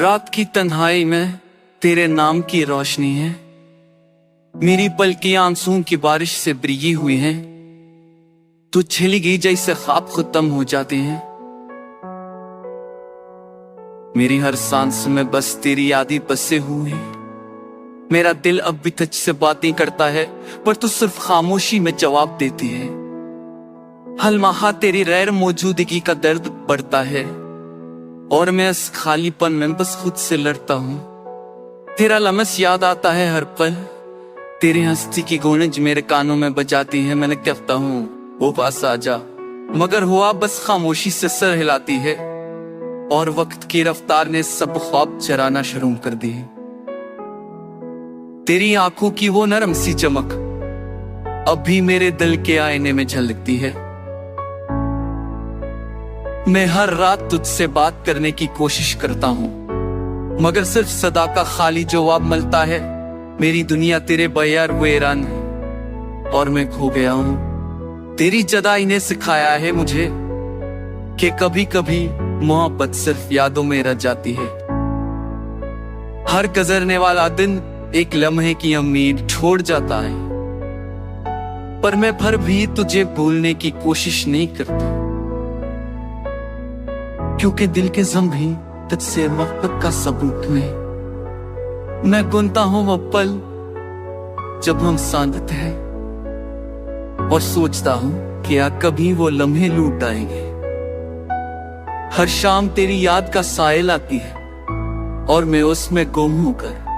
रात की तन्हाई में तेरे नाम की रोशनी है। मेरी पलकियां आंसुओं की बारिश से भीगी हुई हैं। तू छिली गई जैसे ख्वाब खत्म हो जाते हैं। मेरी हर सांस में बस तेरी यादें बसे हुए हैं। मेरा दिल अब भी तुझसे बातें करता है, पर तू सिर्फ खामोशी में जवाब देती है। हर माह तेरी गैर मौजूदगी का दर्द बढ़ता है और मैं इस खालीपन में बस खुद से लड़ता हूँ। तेरा लम्स याद आता है हर पल, तेरी हस्ती की गूंज मेरे कानों में बजाती है। मैंने कहता हूँ वो पास आ जा, मगर हुआ बस खामोशी से सर हिलाती है और वक्त की रफ्तार ने सब ख्वाब चराना शुरू कर दी। तेरी आंखों की वो नरम सी चमक अब भी मेरे दिल के आईने में झलकती है। मैं हर रात तुझसे बात करने की कोशिश करता हूँ, मगर सिर्फ सदा का खाली जवाब मिलता है। मेरी दुनिया तेरे बगैर वीरान है और मैं खो गया हूँ। तेरी जुदाई ने सिखाया है मुझे कि कभी कभी मोहब्बत सिर्फ यादों में रह जाती है। हर गुजरने वाला दिन एक लम्हे की उम्मीद छोड़ जाता है, पर मैं फिर भी तुझे भूलने की कोशिश नहीं करता, क्योंकि दिल के ज़म भी तुझसे मोहब्बत का सबूत नहीं। मैं गिनता हूँ वो पल जब हम साथ थे और सोचता हूँ कि कभी वो लम्हे लौट आएंगे। हर शाम तेरी याद का साइल आती है और मैं उसमें गुम होकर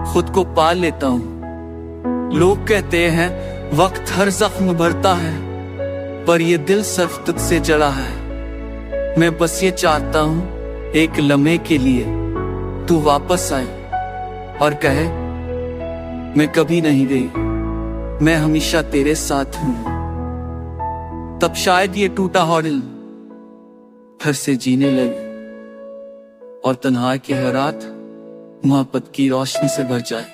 खुद को पा लेता हूँ। लोग कहते हैं वक्त हर जख्म भरता है, पर ये दिल सिर्फ तुझसे जड़ा है। मैं बस ये चाहता हूँ एक लम्हे के लिए तू वापस आए और कहे मैं कभी नहीं गई, मैं हमेशा तेरे साथ हूँ। तब शायद ये टूटा हुआ दिल फिर से जीने लगे और तन्हाई की हर रात मोहब्बत की रोशनी से भर जाए।